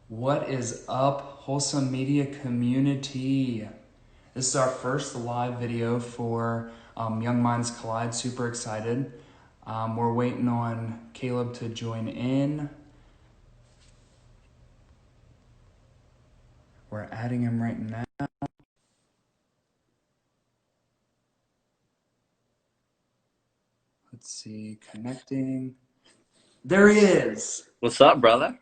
What is up, Wholesome Media community? This is our first live video for Young Minds Collide. Super excited. We're waiting on Caleb to join in. We're adding him right now. Let's see, connecting. There he is. What's up, brother?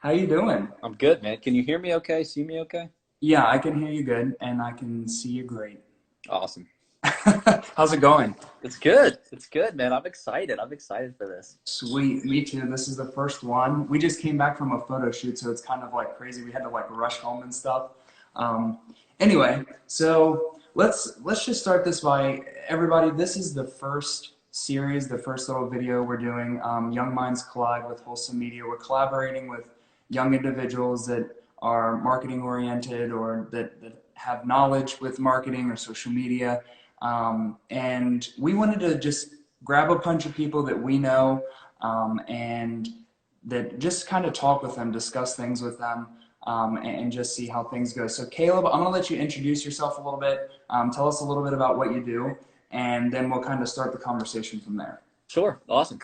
How you doing? I'm good, man. Can you hear me okay? See me okay? Yeah, I can hear you good, and I can see you great. Awesome. How's it going? It's good. It's good, man. I'm excited. I'm excited for this. Sweet, me too. This is the first one. We just came back from a photo shoot, so it's kind of like crazy. We had to like rush home and stuff. Um, anyway, so let's just start this by everybody. This is the first series, the first little video we're doing. Young Minds Collide with Wholesome Media. We're collaborating with young individuals that are marketing oriented or that have knowledge with marketing or social media. And we wanted to just grab a bunch of people that we know and that just kind of talk with them, discuss things with them, and just see how things go. So Caleb, I'm going to let you introduce yourself a little bit. Tell us a little bit about what you do, and then we'll kind of start the conversation from there. Sure. Awesome.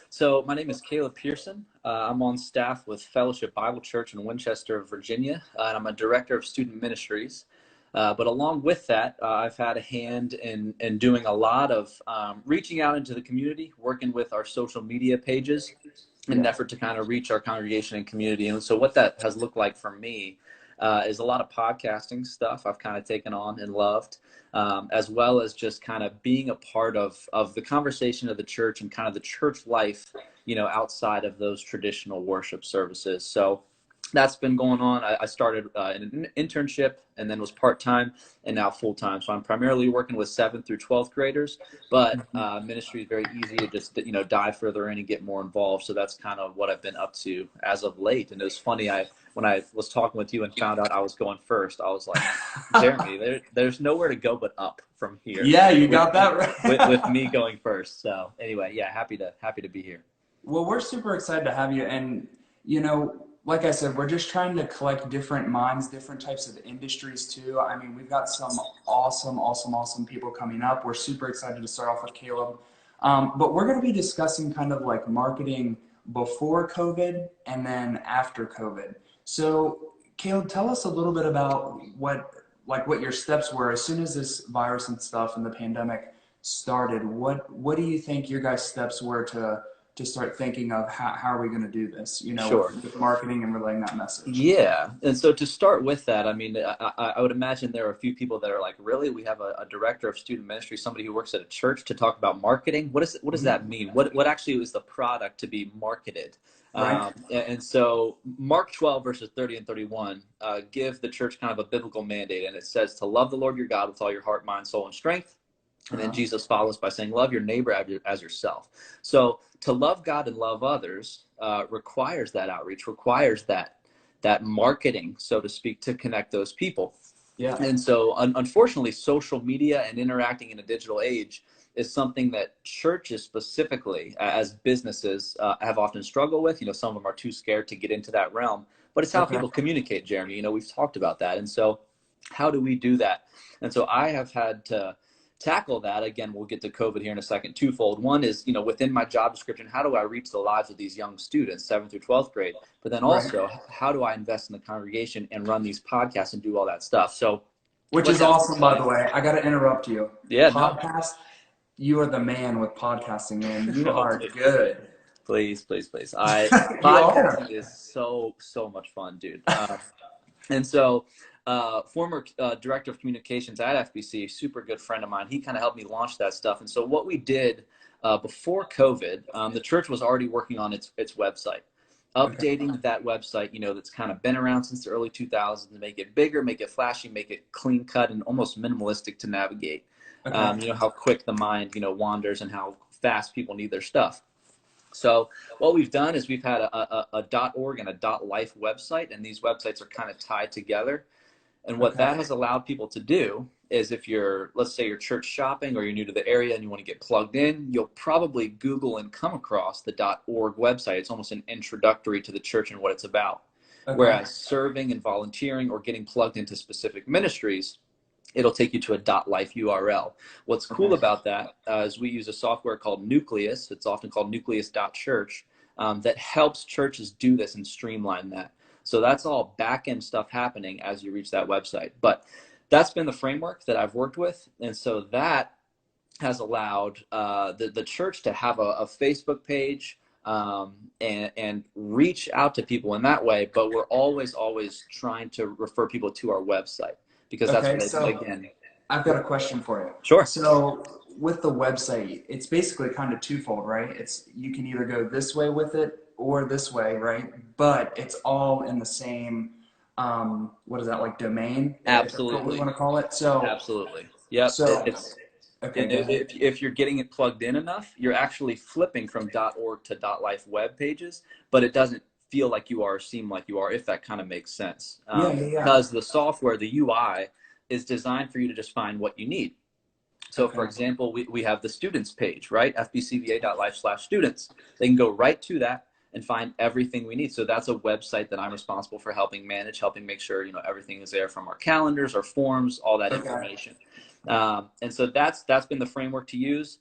So my name is Caleb Pearson. I'm on staff with Fellowship Bible Church in Winchester, Virginia, and I'm a director of student ministries. But along with that, I've had a hand in doing a lot of reaching out into the community, working with our social media pages in an effort to kind of reach our congregation and community. And so what that has looked like for me is a lot of podcasting stuff I've kind of taken on and loved, as well as just kind of being a part of the conversation of the church and kind of the church life, outside of those traditional worship services. So that's been going on. I started in an internship and then was part-time and now full-time. So I'm primarily working with 7th through 12th graders, but ministry is very easy to just, dive further in and get more involved. So that's kind of what I've been up to as of late. And it was funny, when I was talking with you and found out I was going first, I was like, Jeremy, there's nowhere to go but up from here. Yeah, you got that right. with me going first. So anyway, yeah, happy to be here. Well, we're super excited to have you. And, like I said, we're just trying to collect different minds, different types of industries too. I mean, we've got some awesome people coming up. We're super excited to start off with Caleb. But we're going to be discussing kind of like marketing before COVID and then after COVID. So, Caleb, tell us a little bit about what your steps were as soon as this virus and stuff and the pandemic started. What do you think your guys' steps were to start thinking of how are we going to do this, Sure. with marketing and relaying that message? Yeah. And so to start with that, I mean, I would imagine there are a few people that are like, really, we have a director of student ministry, somebody who works at a church to talk about marketing. What does that mean? What actually is the product to be marketed? Right. And so Mark 12 verses 30 and 31 give the church kind of a biblical mandate. And it says to love the Lord your God with all your heart, mind, soul, and strength. And then Jesus follows by saying, love your neighbor as yourself. So to love God and love others requires that outreach, requires that marketing, so to speak, to connect those people. Yeah. And so unfortunately, social media and interacting in a digital age is something that churches specifically as businesses have often struggled with. Some of them are too scared to get into that realm, but it's how people communicate, Jeremy. We've talked about that. And so how do we do that? And so I have had to tackle that. Again, we'll get to COVID here in a second, twofold. One is, within my job description, how do I reach the lives of these young students, 7th through 12th grade? But then also, how do I invest in the congregation and run these podcasts and do all that stuff? So, which is awesome, by the way. I got to interrupt you. Yeah, podcast. No. You are the man with podcasting, man. You are please. Good. Please. Podcasting is so much fun, dude. And so, former director of communications at FBC, super good friend of mine, he kind of helped me launch that stuff. And so what we did before COVID, the church was already working on its website, updating that website, that's kind of been around since the early 2000s, to make it bigger, make it flashy, make it clean cut and almost minimalistic to navigate. How quick the mind, wanders and how fast people need their stuff. So what we've done is we've had a .org and a .life website, and these websites are kind of tied together. And what that has allowed people to do is, if you're, let's say you're church shopping or you're new to the area and you want to get plugged in, you'll probably Google and come across the .org website. It's almost an introductory to the church and what it's about. Okay. Whereas serving and volunteering or getting plugged into specific ministries, it'll take you to a .life URL. What's cool Okay. about that is we use a software called Nucleus. It's often called nucleus.church, that helps churches do this and streamline that. So that's all back-end stuff happening as you reach that website. But that's been the framework that I've worked with. And so that has allowed the church to have a Facebook page, and reach out to people in that way. But we're always trying to refer people to our website, because that's Okay. what So again. I've got a question for you. Sure. So with the website, it's basically kind of twofold, right? It's you can either go this way with it or this way, right? But it's all in the same, what is that, like domain, if that's what we Absolutely. want to call it. So, Absolutely. Yep. so, It's okay, and go ahead. if you're getting it plugged in enough, you're actually flipping from .org to .life web pages, but it doesn't feel like you are or seem like you are, if that kind of makes sense. Yeah, yeah, yeah. Because the software, the UI, is designed for you to just find what you need. So for Okay. example, we have the students page, right? fbcva.life/students. They can go right to that and find everything we need. So that's a website that I'm responsible for helping manage, helping make sure, everything is there, from our calendars, our forms, all that Okay. information. And so that's been the framework to use.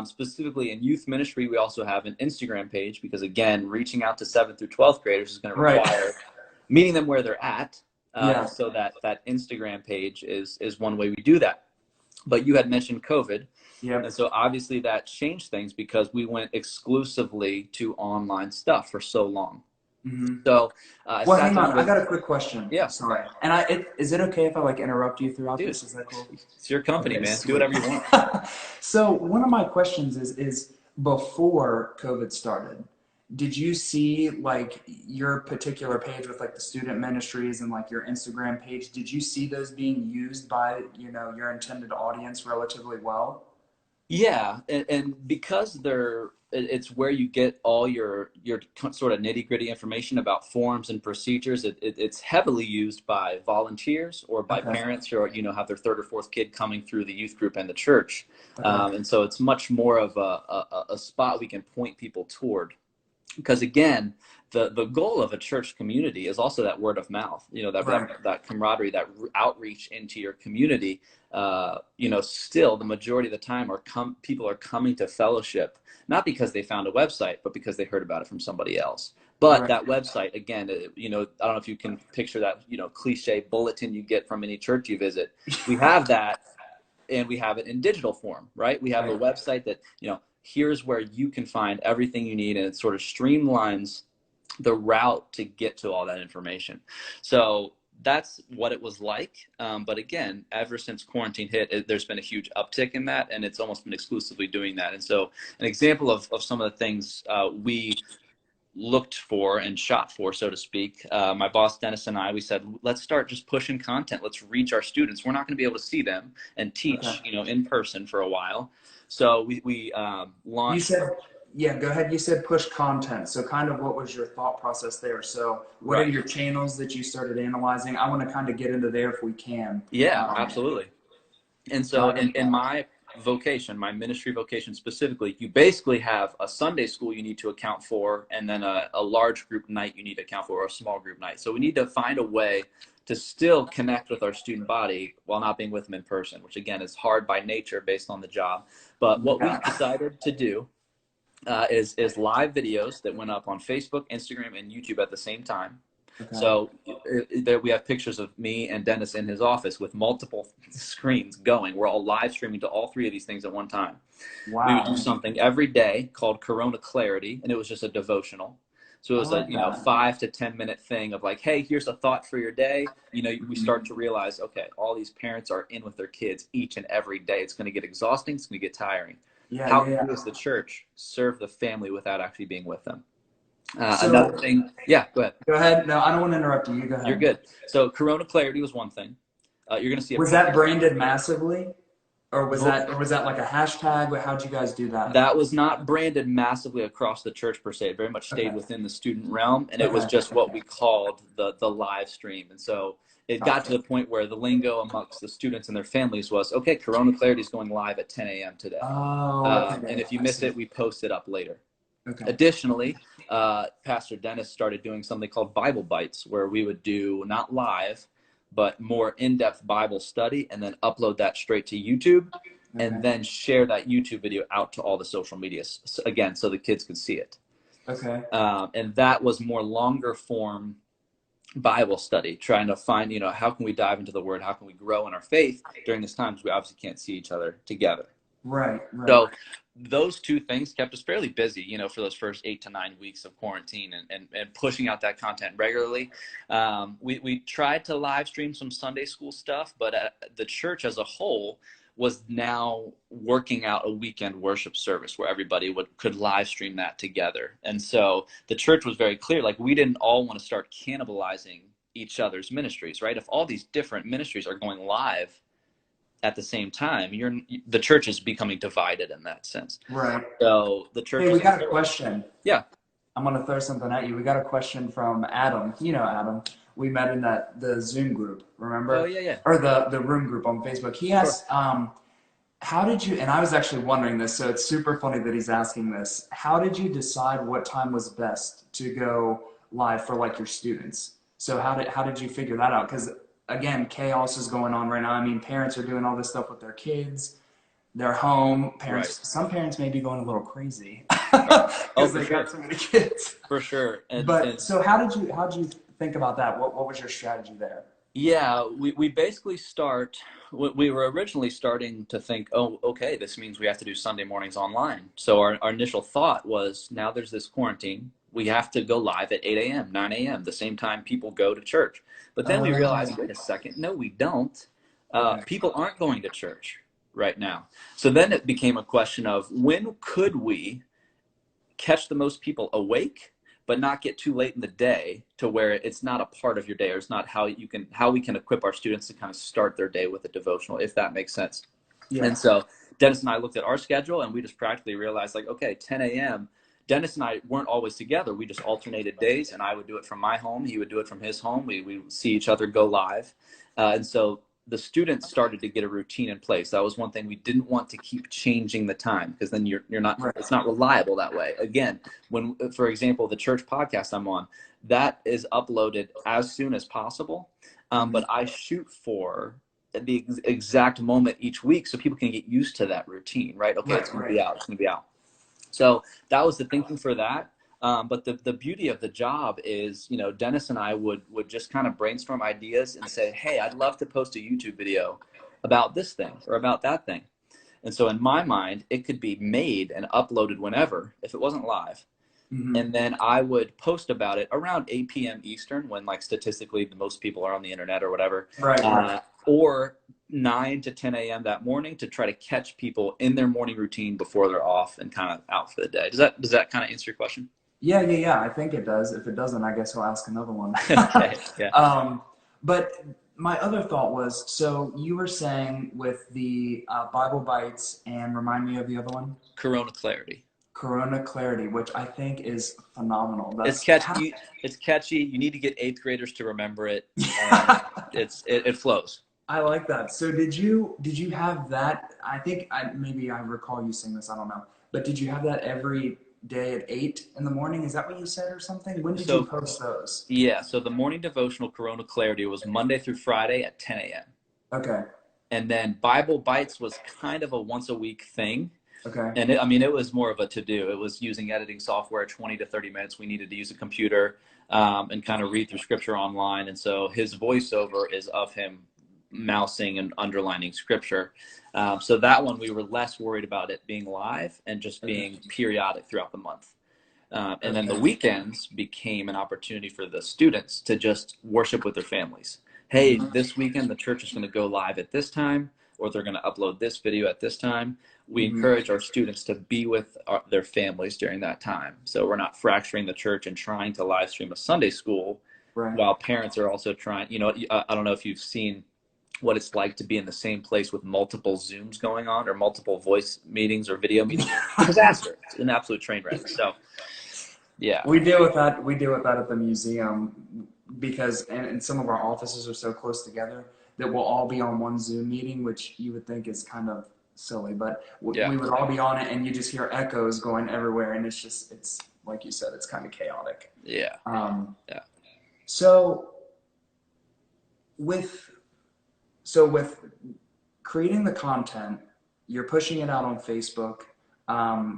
Specifically in youth ministry, we also have an Instagram page, because again, reaching out to 7th through 12th graders is going to Right. require meeting them where they're at. And Yeah. so that Instagram page is one way we do that. But you had mentioned COVID. And Yep. so obviously that changed things, because we went exclusively to online stuff for so long. Hmm. So I Well, sat hang on. down I with, got a quick question. yeah, Sorry. And is it okay if I like interrupt you throughout dude, this? Is that cool? it's your company, Okay, man. Do sweet. whatever you want. So one of my questions is before COVID started, did you see like your particular page with like the student ministries and like your Instagram page, did you see those being used by, your intended audience relatively well? Yeah, and because it's where you get all your sort of nitty gritty information about forms and procedures. It's heavily used by volunteers or by Okay. parents who are, have their third or fourth kid coming through the youth group and the church. Okay. And so it's much more of a spot we can point people toward, because again, the goal of a church community is also that word of mouth, Right. that camaraderie, that outreach into your community. Still the majority of the time people are coming to fellowship not because they found a website, but because they heard about it from somebody else. But Right. that website, again, I don't know if you can picture that, cliche bulletin you get from any church you visit. We have that, and we have it in digital form, right? We have a Right. website that, here's where you can find everything you need, and it sort of streamlines the route to get to all that information. So that's what it was like. But again, ever since quarantine hit, there's been a huge uptick in that, and it's almost been exclusively doing that. And so an example of some of the things we looked for and shot for, so to speak. My boss, Dennis, and we said, let's start just pushing content. Let's reach our students. We're not going to be able to see them and Okay. teach, in person for a while. So we You launched. said, yeah, go ahead. You said push content. So kind of what was your thought process there? So what are Right. your channels that you started analyzing? I want to kind of get into there if we can. Yeah, absolutely. And so Dive in, into in that. my vocation, my ministry vocation specifically, you basically have a Sunday school you need to account for, and then a large group night you need to account for, or a small group night. So we need to find a way to still connect with our student body while not being with them in person, which again is hard by nature based on the job. But what we Yeah. decided to do is live videos that went up on Facebook, Instagram, and YouTube at the same time. Okay. So there we have pictures of me and Dennis in his office with multiple screens going. We're all live streaming to all three of these things at one time. We would do Wow. something every day called Corona Clarity, and it was just a devotional. So it I was a like that. 5 to 10 minute thing of like, hey, here's a thought for your day. We Mhm. start to realize, okay, all these parents are in with their kids each and every day. It's going to get exhausting. It's going to get tiring. Yeah, How yeah, can we, yeah. as the church, serve the family without actually being with them? So Another thing, yeah, go ahead. go ahead. No, I don't want to interrupt you. You go You're ahead. good. So Corona Clarity was one thing. You're going to see a Was that picture. branded massively? Or was Vo- that like a hashtag? How'd you guys do that? That was not branded massively across the church per se. It very much stayed Okay. within the student realm, and it was Okay. just what we called the live stream. And so it got to Gotcha. the point where the lingo amongst the students and their families was, okay, Corona Clarity is going live at 10 a.m. today. Oh, And okay. if you I miss see. it, we post it up later. Okay. Additionally, Pastor Dennis started doing something called Bible Bites, where we would do not live, but more in-depth Bible study, and then upload that straight to YouTube, Okay. and then share that YouTube video out to all the social medias, again, so the kids could see it. Okay. And that was more longer form Bible study, trying to find, how can we dive into the Word? How can we grow in our faith during this time? Because we obviously can't see each other together. Right. Right. So those two things kept us fairly busy, for those first 8 to 9 weeks of quarantine, and pushing out that content regularly. We tried to live stream some Sunday school stuff, but the church as a whole was now working out a weekend worship service where everybody could live stream that together. And so the church was very clear, like, we didn't all want to start cannibalizing each other's ministries, right? If all these different ministries are going live at the same time, the church is becoming divided in that sense. Right. So the church. Hey, we got a question. Yeah. I'm going to throw something at you. We got a question from Adam. You know Adam. We met in the Zoom group, remember? Oh, yeah. Or the room group on Facebook. He asked, how did you, and I was actually wondering this, so it's super funny that he's asking this. How did you decide what time was best to go live for, like, your students? So how did you figure that out? Because, again, chaos is going on right now. I mean, parents are doing all this stuff with their kids. They're home. Parents, right. Some parents may be going a little crazy because they got so many kids. For sure. So how did you think about that? What was your strategy there? Yeah, we basically we were originally starting to think, oh, okay, this means we have to do Sunday mornings online. So our initial thought was, now there's this quarantine, we have to go live at 8 a.m., 9 a.m., the same time people go to church. But then we realized, wait a second, no, we don't. People aren't going to church right now. So then it became a question of, when could we catch the most people awake, but not get too late in the day to where it's not a part of your day, or it's not how we can equip our students to kind of start their day with a devotional, if that makes sense. Yeah. And so Dennis and I looked at our schedule, and we just practically realized, like, okay, 10 a.m., Dennis and I weren't always together. We just alternated days, and I would do it from my home. He would do it from his home. We would see each other go live. And so the students started to get a routine in place. That was one thing. We didn't want to keep changing the time, because then you're not, right. It's not reliable that way. Again, when, for example, the church podcast I'm on, that is uploaded as soon as possible. But I shoot for the exact moment each week so people can get used to that routine, right? Okay, right, it's going to be out. It's going to be out. So that was the thinking for that. But the beauty of the job is, Dennis and I would just kind of brainstorm ideas and say, hey, I'd love to post a YouTube video about this thing or about that thing. And so in my mind, it could be made and uploaded whenever, if it wasn't live. Mm-hmm. And then I would post about it around 8 p.m. Eastern, when, like, statistically the most people are on the internet or whatever. Right. Or 9 to 10 a.m. that morning, to try to catch people in their morning routine before they're off and kind of out for the day. Does that kind of answer your question? Yeah. I think it does. If it doesn't, I guess I'll ask another one. Okay. Yeah. But my other thought was, so you were saying with the Bible Bites, and remind me of the other one? Corona Clarity, which I think is phenomenal. It's catchy. It's catchy. You need to get 8th graders to remember it. It flows. I like that. So did you have that? I think maybe I recall you saying this. I don't know. But did you have that every day at 8 in the morning? Is that what you said or something? When did you post those? Yeah. So the morning devotional Corona Clarity was Monday through Friday at 10 a.m. Okay. And then Bible Bites was kind of a once a week thing. Okay. And it was more of a to-do. It was using editing software, 20 to 30 minutes. We needed to use a computer and kind of read through scripture online. And so his voiceover is of him mousing and underlining scripture. So that one, we were less worried about it being live and just being periodic throughout the month. And then the weekends became an opportunity for the students to just worship with their families. Hey, this weekend the church is going to go live at this time, or they're going to upload this video at this time. We encourage our students to be with their families during that time. So we're not fracturing the church and trying to live stream a Sunday school, right, while parents are also trying. I don't know if you've seen what it's like to be in the same place with multiple Zooms going on, or multiple voice meetings or video meetings. It's a disaster. It's an absolute train wreck. So, yeah. We deal with that. We deal with that at the museum, because and some of our offices are so close together that we'll all be on one Zoom meeting, which you would think is kind of silly, but we would all be on it, and you just hear echoes going everywhere, and it's like you said, it's kind of chaotic. Yeah. Um, Yeah. so with with creating the content, you're pushing it out on Facebook.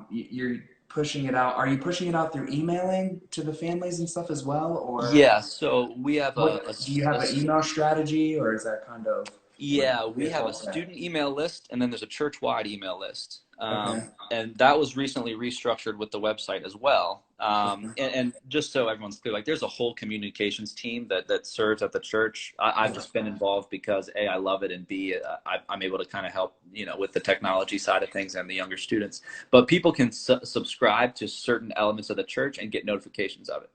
You're pushing it out. Are you pushing it out through emailing to the families and stuff as well, or Yeah. So we have what? Do you have an email strategy, or is that kind of what yeah, we it have a falls at? student email list, and then there's a church-wide email list. Okay. And that was recently restructured with the website as well. And just so everyone's clear, like there's a whole communications team that serves at the church. I've Yeah. just been involved because A, I love it, and B, I'm able to kind of help, with the technology side of things and the younger students. But people can subscribe to certain elements of the church and get notifications of it.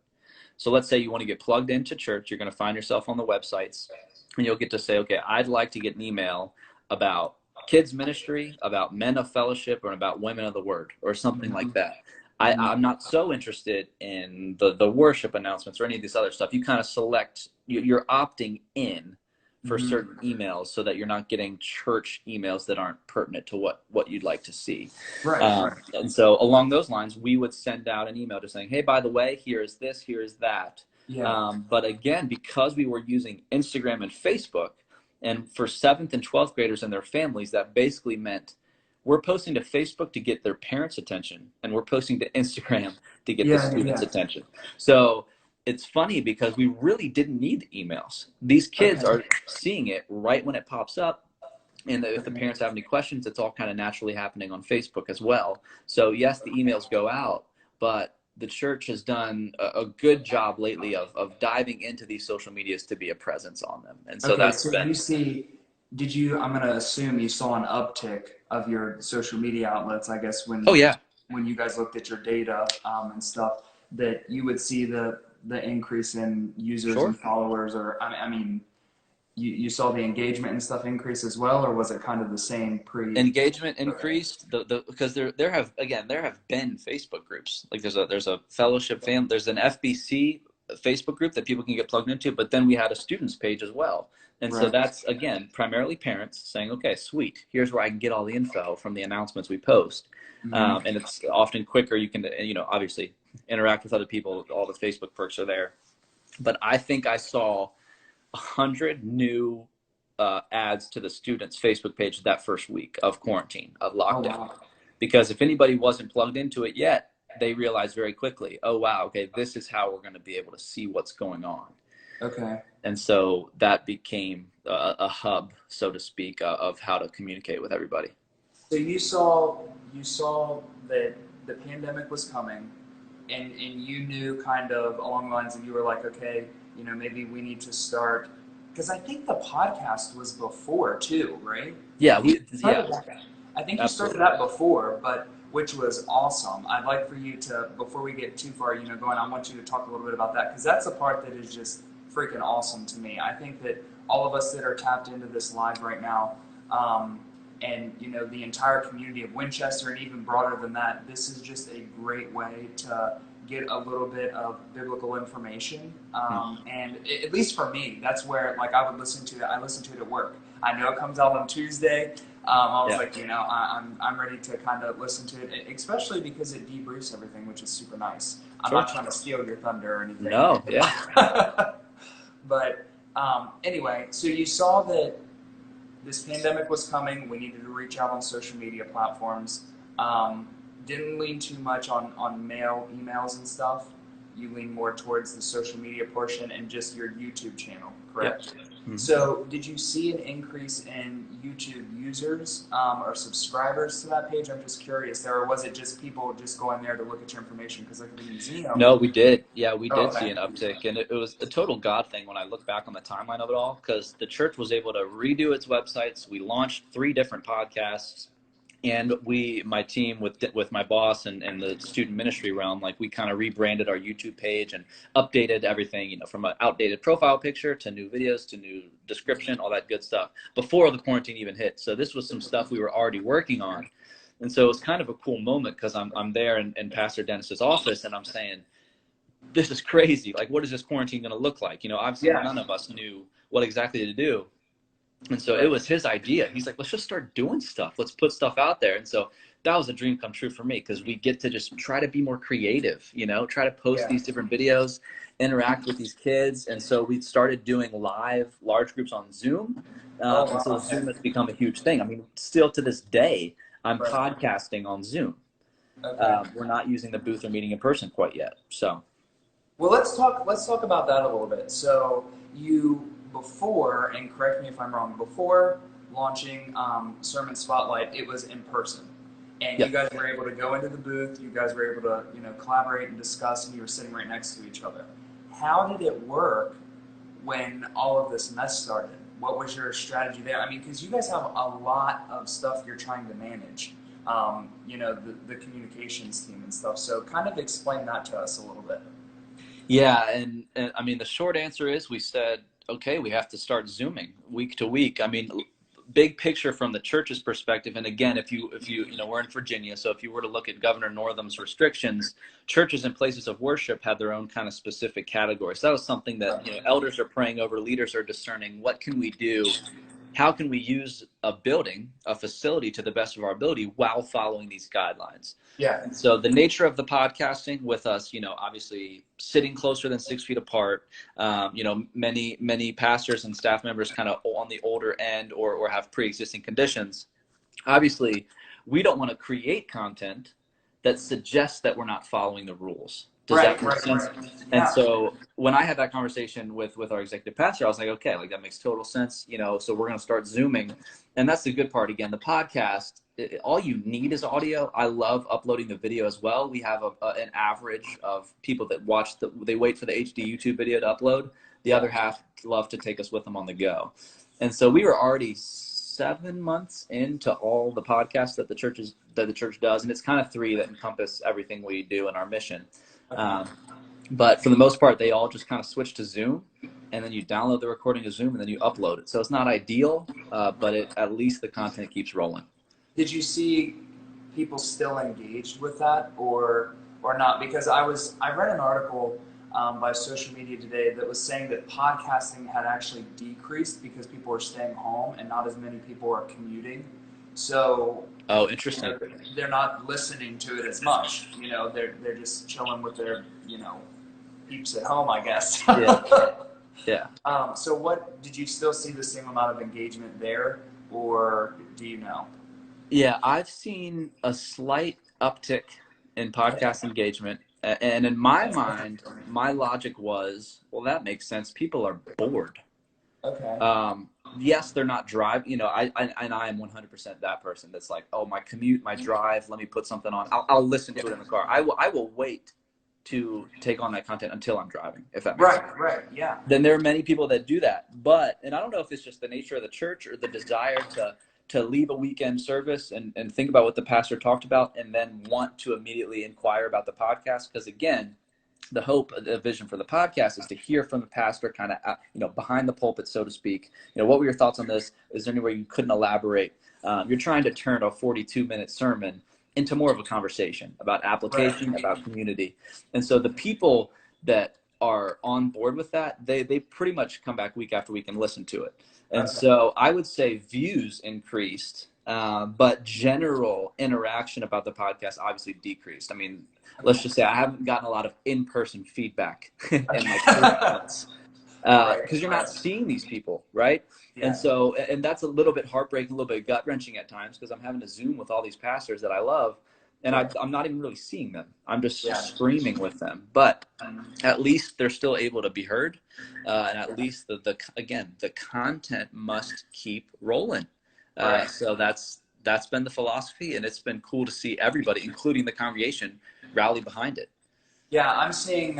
So let's say you want to get plugged into church, you're going to find yourself on the websites, and you'll get to say, okay, I'd like to get an email about kids ministry, about men of fellowship, or about women of the word, or something like Mhm. that. Mhm. I'm not so interested in the worship announcements or any of this other stuff. You kind of select, you're opting in for Mhm. certain emails so that you're not getting church emails that aren't pertinent to what you'd like to see. Right. Right. And so along those lines, we would send out an email just saying, hey, by the way, here is this, here is that. Yeah. But again, because we were using Instagram and Facebook, and for 7th and 12th graders and their families, that basically meant we're posting to Facebook to get their parents' attention, and we're posting to Instagram to get the Yeah. Yeah. students' Yeah. attention. So it's funny because we really didn't need the emails. These kids Okay. are seeing it right when it pops up. And if the Okay. parents have any questions, it's all kind of naturally happening on Facebook as well. So yes, the emails go out, but the church has done a good job lately of diving into these social medias to be a presence on them. And so Okay, that's so been, I'm gonna assume you saw an uptick of your social media outlets, I guess, oh yeah, when you guys looked at your data and stuff, that you would see the increase in users sure. and followers, or I mean, you saw the engagement and stuff increase as well, or was it kind of the same pre? Engagement Okay. increased because there have been Facebook groups, like there's a fellowship fam, there's an FBC Facebook group that people can get plugged into, but then we had a students page as well. And so Right. that's again primarily parents saying, okay, sweet, here's where I can get all the info from the announcements we post. Mm-hmm. And it's often quicker. You can obviously interact with other people, all the Facebook perks are there. But I think I saw 100 new ads to the students' Facebook page that first week of quarantine, of Oh lockdown. wow. Because if anybody wasn't plugged into it yet, they realized very quickly, oh, wow, okay, this is how we're going to be able to see what's going on. Okay. And so that became a hub, so to speak, of how to communicate with everybody. So you saw that the pandemic was coming, and you knew kind of along the lines, and you were like, okay, maybe we need to start, because I think the podcast was before too, right? I Yeah, think you yeah, started that. I think you started absolutely. that before, but which was awesome. I'd like for you to, before we get too far, going, I want you to talk a little bit about that because that's the part that is just freaking awesome to me. I think that all of us that are tapped into this live right now, and the entire community of Winchester, and even broader than that, this is just a great way to get a little bit of biblical information. And at least for me, that's where like I would listen to it. I listen to it at work. I know it comes out on Tuesday. I was Yeah, like, I'm ready to kind of listen to it, especially because it debriefs everything, which is super nice. I'm sure. not trying to steal your thunder or anything. No, yeah. But anyway, so you saw that this pandemic was coming. We needed to reach out on social media platforms. Didn't lean too much on mail emails and stuff. You lean more towards the social media portion and just your YouTube channel, Yep. correct? Mhm. So did you see an increase in YouTube users or subscribers to that page? I'm just curious there, or was it just people just going there to look at your information? Because like the museum. No, we did. Yeah, we Oh, did see okay. an uptick, and it was a total God thing when I look back on the timeline of it all, because the church was able to redo its websites. We launched 3 different podcasts, and my team with my boss and the student ministry realm, like we kind of rebranded our YouTube page and updated everything, from an outdated profile picture to new videos to new description, all that good stuff before the quarantine even hit. So this was some stuff we were already working on. And so it's kind of a cool moment because I'm there in Pastor Dennis's office, and I'm saying, this is crazy. Like, what is this quarantine going to look like? Obviously Yeah. none of us knew what exactly to do. And so it Right. was his idea. He's like, let's just start doing stuff. Let's put stuff out there. And so that was a dream come true for me, because we get to just try to be more creative, try to post Yeah. these different videos, interact with these kids. And so we started doing live large groups on Zoom. Oh, And so wow. Okay. Zoom has become a huge thing. I mean, still to this day, I'm Right. podcasting on Zoom. Okay. We're not using the booth or meeting in person quite yet. So, Well, let's talk about that a little bit. So you before, and correct me if I'm wrong, before launching Sermon Spotlight, it was in person, and yeah. you guys were able to go into the booth. You guys were able to collaborate and discuss, and you were sitting right next to each other. How did it work when all of this mess started? What was your strategy there? I mean, because you guys have a lot of stuff you're trying to manage. The communications team and stuff. So kind of explain that to us a little bit. Yeah, and I mean, the short answer is we said, okay, we have to start Zooming week to week. I mean, big picture from the church's perspective, and again, if you we're in Virginia, so if you were to look at Governor Northam's restrictions, churches and places of worship have their own kind of specific categories. So that was something that elders are praying over, leaders are discerning. What can we do? How can we use a building, a facility, to the best of our ability while following these guidelines? Yeah. And so the nature of the podcasting with us, obviously sitting closer than 6 feet apart, many pastors and staff members kind of on the older end or have pre-existing conditions. Obviously, we don't want to create content that suggests that we're not following the rules. Does that make sense? Right. And Yeah. so when I had that conversation with our executive pastor, I was like, okay, like that makes total sense, so we're going to start Zooming. And that's the good part. Again, the podcast, all you need is audio. I love uploading the video as well. We have an average of people that watch, they wait for the HD YouTube video to upload. The other half love to take us with them on the go. And so we were already 7 months into all the podcasts that the church does. And it's kind of 3 that encompass everything we do in our mission. But for the most part, they all just kind of switch to Zoom, and then you download the recording of Zoom, and then you upload it. So it's not ideal, but at least the content keeps rolling. Did you see people still engaged with that, or not? Because I read an article by Social Media Today that was saying that podcasting had actually decreased because people are staying home and not as many people are commuting. So oh, interesting. They're not listening to it as much. They're just chilling with their peeps at home, I guess. Yeah. So what did you still see the same amount of engagement there, or do you know? Yeah, I've seen a slight uptick in podcast engagement. And in my mind, my logic was, well, that makes sense. People are bored. Okay. Yes, they're not driving. I am 100% that person that's like, oh, my commute, my drive, let me put something on. I'll listen to it in the car. I will wait to take on that content until I'm driving, if that makes sense. Right, yeah. Then there are many people that do that. And I don't know if it's just the nature of the church or the desire to leave a weekend service and think about what the pastor talked about and then want to immediately inquire about the podcast. Because again, the hope, the vision for the podcast is to hear from the pastor kind of, behind the pulpit, so to speak. What were your thoughts on this? Is there anywhere you couldn't elaborate? You're trying to turn a 42-minute sermon into more of a conversation about application, about community. And so the people that are on board with that, they pretty much come back week after week and listen to it. And so I would say views increased, but general interaction about the podcast obviously decreased. I mean, let's just say I haven't gotten a lot of in-person feedback in like 3 months because you're not seeing these people, right? Yeah. And so, and that's a little bit heartbreaking, a little bit gut-wrenching at times because I'm having to Zoom with all these pastors that I love, and I'm not even really seeing them. I'm just screaming with them. But at least they're still able to be heard, and at least the content must keep rolling. So that's been the philosophy, and it's been cool to see everybody, including the congregation, rally behind it. Yeah, I'm seeing,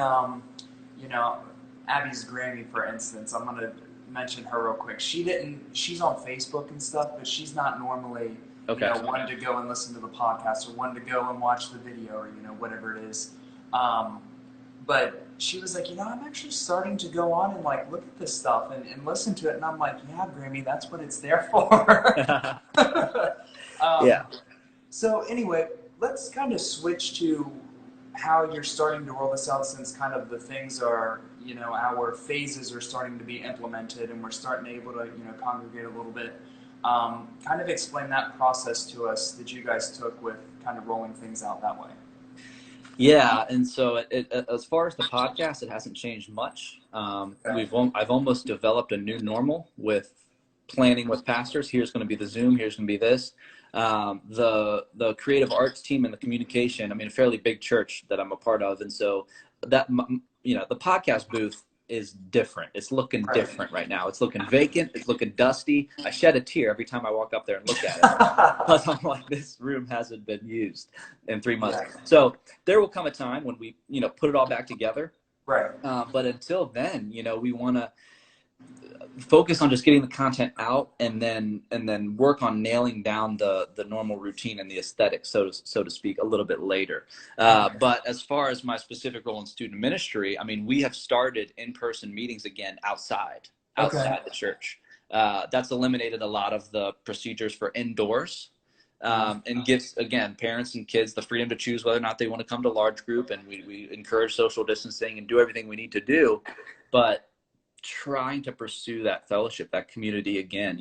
Abby's Grammy, for instance. I'm gonna mention her real quick. She's on Facebook and stuff, but she's not normally one to go and listen to the podcast or one to go and watch the video or whatever it is. But she was like, I'm actually starting to go on and like look at this stuff and listen to it, and I'm like, yeah, Grammy, that's what it's there for. Yeah. So anyway, let's kind of switch to how you're starting to roll this out, since kind of the things are, our phases are starting to be implemented and we're starting to able to, congregate a little bit. Kind of explain that process to us that you guys took with kind of rolling things out that way. Yeah, and so as far as the podcast, it hasn't changed much. Okay. I've almost developed a new normal with planning with pastors. Here's going to be the Zoom. Here's going to be this. The creative arts team and the communication. I mean, a fairly big church that I'm a part of, and so that the podcast booth is different. It's looking Right. different right now. It's looking vacant. It's looking dusty. I shed a tear every time I walk up there and look at it because I'm like, this room hasn't been used in 3 months. Yeah. So there will come a time when we, put it all back together. Right. But until then, we want to focus on just getting the content out and then work on nailing down the normal routine and the aesthetic, so to speak, a little bit later. But as far as my specific role in student ministry, I mean, we have started in-person meetings again outside the church. That's eliminated a lot of the procedures for indoors. And gives, again, parents and kids the freedom to choose whether or not they want to come to large group, and we encourage social distancing and do everything we need to do, but trying to pursue that fellowship, that community again.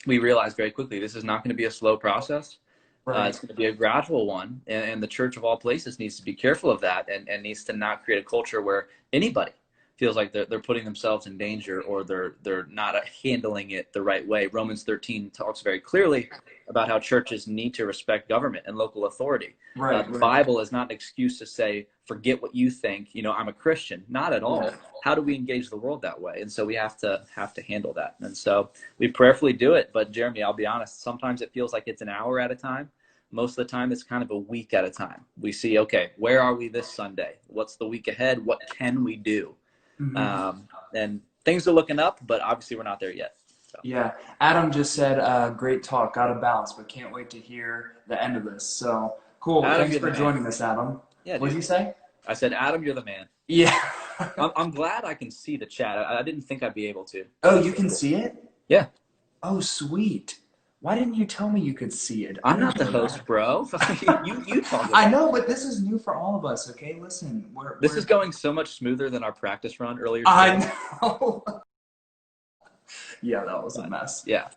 We realize very quickly this is not going to be a slow process. Right. It's going to be a gradual one, and the church of all places needs to be careful of that and needs to not create a culture where anybody feels like they're putting themselves in danger or they're not handling it the right way. Romans 13 talks very clearly about how churches need to respect government and local authority. Right. The Bible is not an excuse to say, forget what you think, I'm a Christian. Not at all. Yeah. How do we engage the world that way? And so we have to handle that. And so we prayerfully do it. But Jeremy, I'll be honest, sometimes it feels like it's an hour at a time. Most of the time, it's kind of a week at a time. We see, okay, where are we this Sunday? What's the week ahead? What can we do? Mm-hmm. And things are looking up, but obviously we're not there yet. So. Yeah. Adam just said, great talk, got to bounce, but can't wait to hear the end of this. So cool. Adam, Thanks for joining us, Adam. Yeah, what did you say? I said, Adam, you're the man. Yeah. I'm glad I can see the chat. I didn't think I'd be able to. Oh, you can see it? Yeah. Oh, sweet. Why didn't you tell me you could see it? I'm not the host, bro. you talk about I know, but this is new for all of us, okay? Listen, this is going so much smoother than our practice run earlier today. I know. Yeah, that was a mess. Yeah.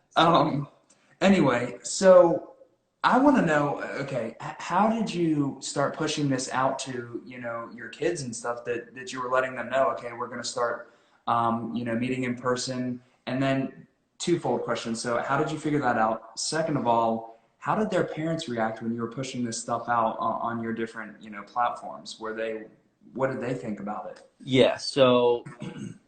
Anyway, so I want to know, okay, how did you start pushing this out to, your kids and stuff that you were letting them know, okay, we're going to start, meeting in person? And then twofold question. So how did you figure that out? Second of all, how did their parents react when you were pushing this stuff out on your different, platforms? What did they think about it? Yeah. So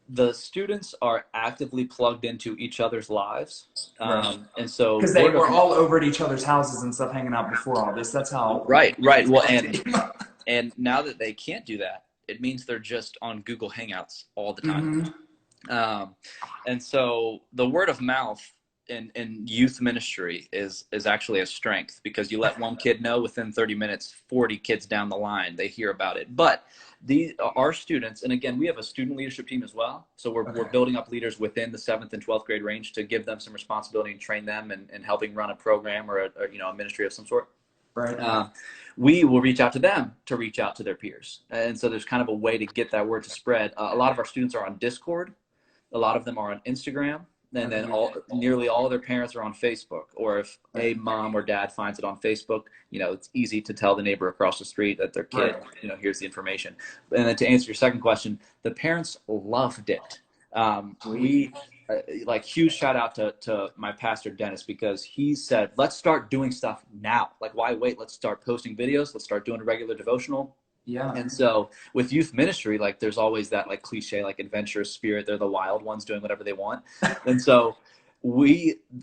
the students are actively plugged into each other's lives. Right. And so because they were all over at each other's houses and stuff hanging out before all this. That's how. Right. Well, and now that they can't do that, it means they're just on Google Hangouts all the time. Mm-hmm. And so the word of mouth in youth ministry is actually a strength, because you let one kid know, within 30 minutes, 40 kids down the line, they hear about it. But our students, and again, we have a student leadership team as well. So we're building up leaders within the 7th and 12th grade range to give them some responsibility and train them and helping run a program or a ministry of some sort. Right. We will reach out to them to reach out to their peers. And so there's kind of a way to get that word to spread. A lot of our students are on Discord. A lot of them are on Instagram. And then nearly all of their parents are on Facebook. Or if a mom or dad finds it on Facebook, it's easy to tell the neighbor across the street that their kid, here's the information. And then to answer your second question, the parents loved it. We huge shout out to my pastor Dennis, because he said, let's start doing stuff now. Like, why wait? Let's start posting videos. Let's start doing a regular devotional. Yeah. And so with youth ministry, there's always that cliche, adventurous spirit. They're the wild ones doing whatever they want. And so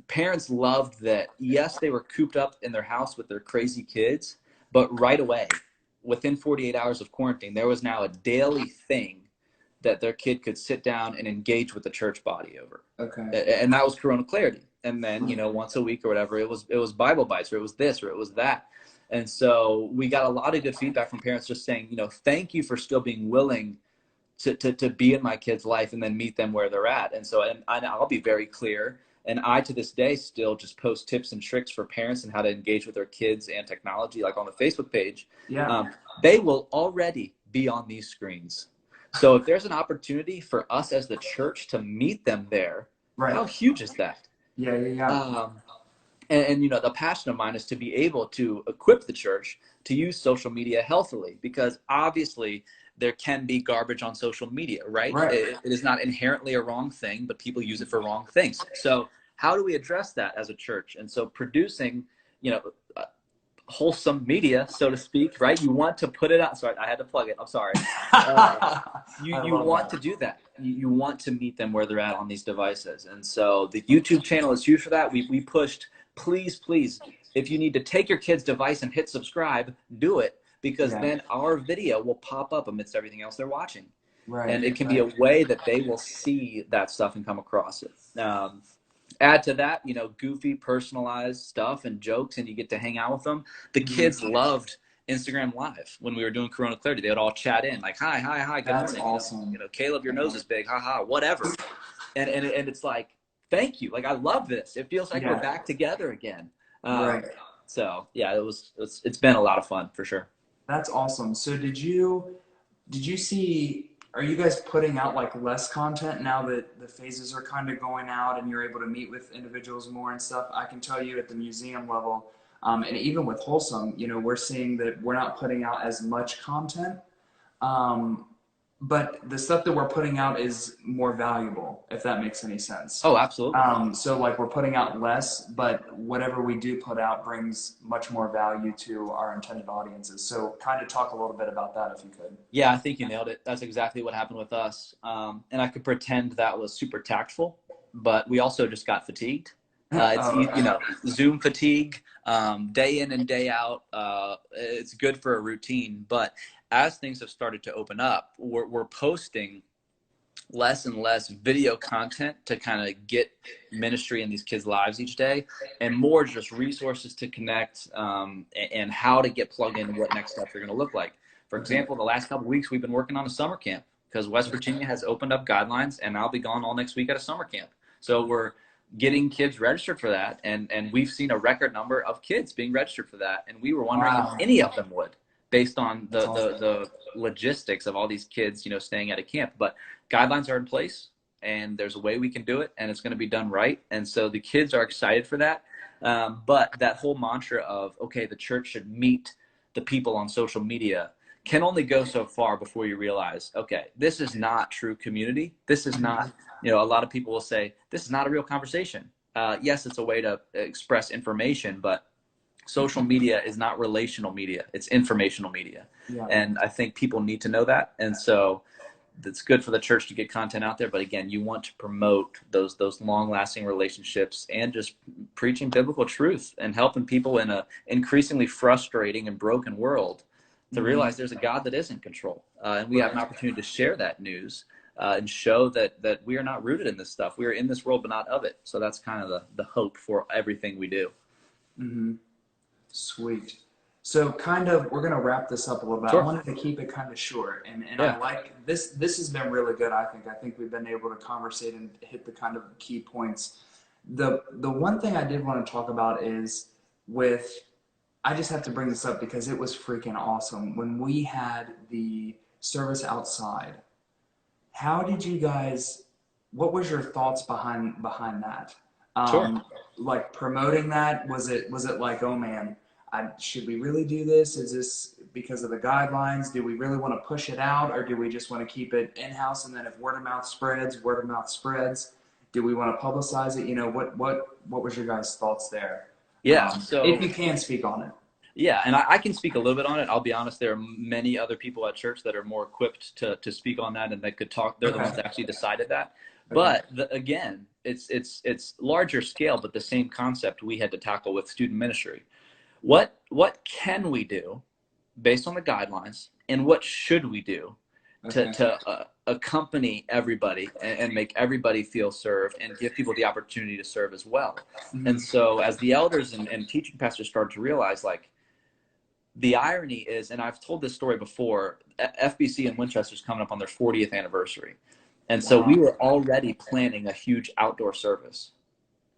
parents loved that. Yes, they were cooped up in their house with their crazy kids, but right away, within 48 hours of quarantine, there was now a daily thing that their kid could sit down and engage with the church body over. Okay. And that was Corona Clarity. And then, once a week or whatever, it was Bible Bites, or it was this, or it was that. And so we got a lot of good feedback from parents just saying, thank you for still being willing to be in my kid's life and then meet them where they're at. And so, and I'll be very clear. And I, to this day, still just post tips and tricks for parents and how to engage with their kids and technology, on the Facebook page. Yeah. They will already be on these screens. So if there's an opportunity for us as the church to meet them there, how huge is that? Yeah, yeah, yeah. Um, and the passion of mine is to be able to equip the church to use social media healthily, because obviously there can be garbage on social media, right? Right. It is not inherently a wrong thing, but people use it for wrong things. So how do we address that as a church? And so producing, you know, wholesome media, so to speak, right? You want to put it out. Sorry, I had to plug it. I'm sorry. Uh, you I you love want that. to do that. You want to meet them where they're at on these devices. And so the YouTube channel is huge for that. We pushed, please, if you need to take your kid's device and hit subscribe, do it, because Yeah. then our video will pop up amidst everything else they're watching. And Right. it can be a Right. way that they will see that stuff and come across it. Add to that, goofy, personalized stuff and jokes, and you get to hang out with them. The Mhm. kids loved Instagram Live when we were doing Corona Clarity. They would all chat in like, hi, good That's morning. awesome. Caleb, your nose is big, haha, whatever. And it's like, thank you. Like, I love this. It feels like we're Yeah. back together again. Right. So yeah, it's been a lot of fun for sure. That's awesome. So did you see, are you guys putting out like less content now that the phases are kind of going out and you're able to meet with individuals more and stuff? I can tell you at the museum level, and even with Wholesome, we're seeing that we're not putting out as much content. Um, but the stuff that we're putting out is more valuable, if that makes any sense. Oh, absolutely. So like we're putting out less, but whatever we do put out brings much more value to our intended audiences. So kind of talk a little bit about that if you could. Yeah, I think you nailed it. That's exactly what happened with us. And I could pretend that was super tactful, but we also just got fatigued. It's Oh, okay. Zoom fatigue, day in and day out. It's good for a routine, but as things have started to open up, we're posting less and less video content to kind of get ministry in these kids' lives each day, and more just resources to connect, and how to get plugged in and what next steps are going to look like. For Okay. example, the last couple of weeks we've been working on a summer camp because West Virginia has opened up guidelines, and I'll be gone all next week at a summer camp. So we're getting kids registered for that, and we've seen a record number of kids being registered for that, and we were wondering if Wow. any of them would, based on That's the awesome. logistics of all these kids staying at a camp. But guidelines are in place, and there's a way we can do it, and it's going to be done right. And so the kids are excited for that. But that whole mantra of, okay, the church should meet the people on social media can only go so far before you realize, okay, this is not true community. This is not, a lot of people will say, this is not a real conversation. Yes, it's a way to express information, but social media is not relational media. It's informational media. Yeah. And I think people need to know that. And so it's good for the church to get content out there, but again, you want to promote those long-lasting relationships and just preaching biblical truth and helping people in a increasingly frustrating and broken world to Hmm. realize there's a God that is in control, and we have an Right. opportunity to share that news, and show that we are not rooted in this stuff. We are in this world, but not of it. So that's kind of the hope for everything we do. Hmm. Sweet. So kind of, we're gonna wrap this up a little bit. I Sure. wanted to keep it kind of short, and I Yeah. like this. This has been really good. I think we've been able to conversate and hit the kind of key points. The one thing I did want to talk about is with. I just have to bring this up because it was freaking awesome when we had the service outside. How did you guys? What was your thoughts behind that? Sure. Like promoting that, was it like, oh man, should we really do this? Is this because of the guidelines? Do we really want to push it out, or do we just want to keep it in house? And then if word of mouth spreads, word of mouth spreads. Do we want to publicize it? What was your guys' thoughts there? Yeah. If So you can speak on it. yeah, and I can speak a little bit on it. I'll be honest, there are many other people at church that are more equipped to speak on that and that could talk. They're the Okay. ones that actually decided that. Okay. But again, it's larger scale, but the same concept we had to tackle with student ministry. What can we do based on the guidelines, and what should we do to Okay. accompany everybody and make everybody feel served and give people the opportunity to serve as well? And Mhm. so as the elders and teaching pastors started to realize, like, the irony is, and I've told this story before, FBC in Winchester's coming up on their 40th anniversary. And so we Wow. were already planning a huge outdoor service.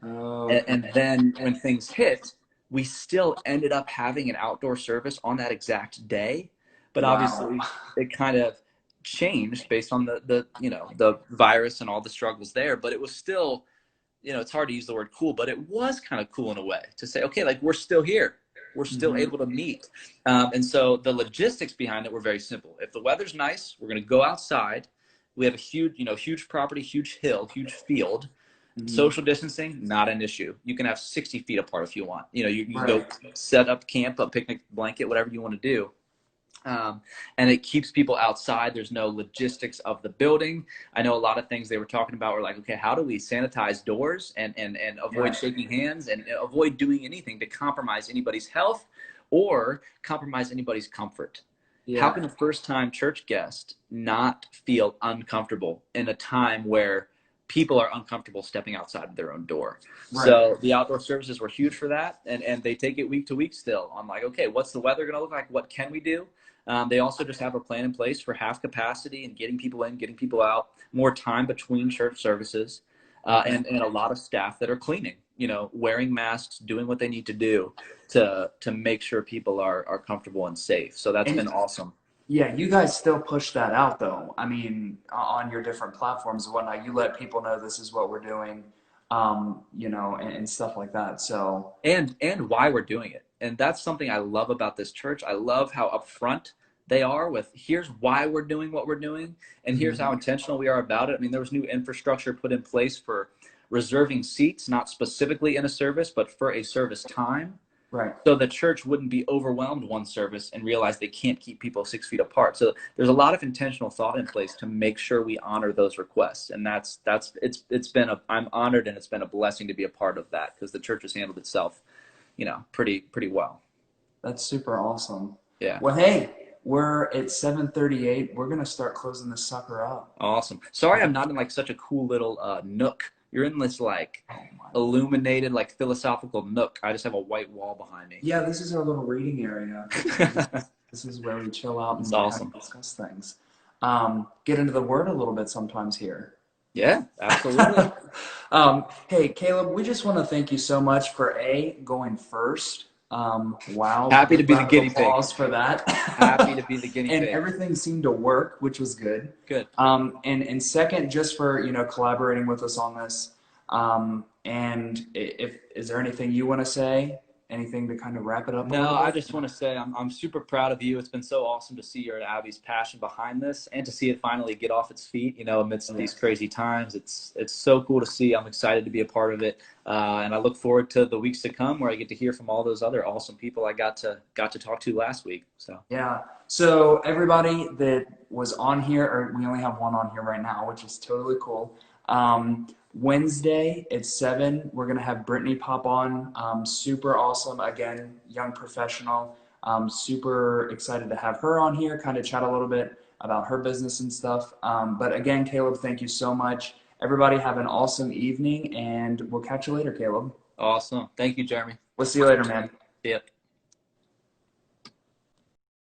And Okay. then when things hit, we still ended up having an outdoor service on that exact day. But Wow. obviously it kind of changed based on the virus and all the struggles there. But it was still it's hard to use the word cool, but it was kind of cool in a way to say, okay, like we're still here. We're still able to meet. And so the logistics behind it were very simple. If the weather's nice, we're going to go outside. We have a huge property, huge hill, huge field. Social distancing, not an issue. You can have 60 feet apart if you want. You can go set up camp, a picnic blanket, whatever you want to do. And it keeps people outside. There's no logistics of the building. I know a lot of things they were talking about were like, okay, how do we sanitize doors and avoid shaking hands and avoid doing anything to compromise anybody's health or compromise anybody's comfort? How can a first-time church guest not feel uncomfortable in a time where people are uncomfortable stepping outside of their own door? So the outdoor services were huge for that. And they take it week to week still on like, okay, what's the weather going to look like? What can we do? They also just have a plan in place for half capacity and getting people in, getting people out, more time between church services, and a lot of staff that are cleaning, wearing masks, doing what they need to do to make sure people are comfortable and safe. So that's been awesome. Yeah, you guys still push that out though. I mean, on your different platforms and whatnot, you let people know this is what we're doing, and stuff like that. So and why we're doing it. And that's something I love about this church. I love how upfront they are with here's why we're doing what we're doing, and here's how intentional we are about it. I mean, there was new infrastructure put in place for reserving seats, not specifically in a service, but for a service time. So the church wouldn't be overwhelmed one service and realize they can't keep people 6 feet apart. So there's a lot of intentional thought in place to make sure we honor those requests. And I'm honored, and it's been a blessing to be a part of that because the church has handled itself, pretty well. That's super awesome. Yeah. Well, hey, we're at 7:38. We're gonna start closing this sucker up. Awesome. Sorry, I'm not in like such a cool little nook. You're in this like illuminated, like philosophical nook. I just have a white wall behind me. Yeah, this is our little reading area. This is where we chill out and discuss things. Get into the word a little bit sometimes here. Yeah, absolutely. Hey, Caleb, we just want to thank you so much for going first. Wow. Happy to be the guinea pig. Applause for that. Happy to be the guinea pig. And everything seemed to work, which was good. Good. And second, just for, collaborating with us on this. And is there anything you want to say? Anything to kind of wrap it up? No, I just want to say I'm super proud of you. It's been so awesome to see your and Abby's passion behind this and to see it finally get off its feet, amidst these crazy times. It's so cool to see. I'm excited to be a part of it. And I look forward to the weeks to come where I get to hear from all those other awesome people I got to talk to last week. So yeah. So everybody that was on here, or we only have one on here right now, which is totally cool. Wednesday at 7, we're going to have Brittany pop on. Super awesome. Again, young professional. Super excited to have her on here, kind of chat a little bit about her business and stuff. But again, Caleb, thank you so much. Everybody have an awesome evening, and we'll catch you later, Caleb. Awesome. Thank you, Jeremy. We'll see you later, man. See ya.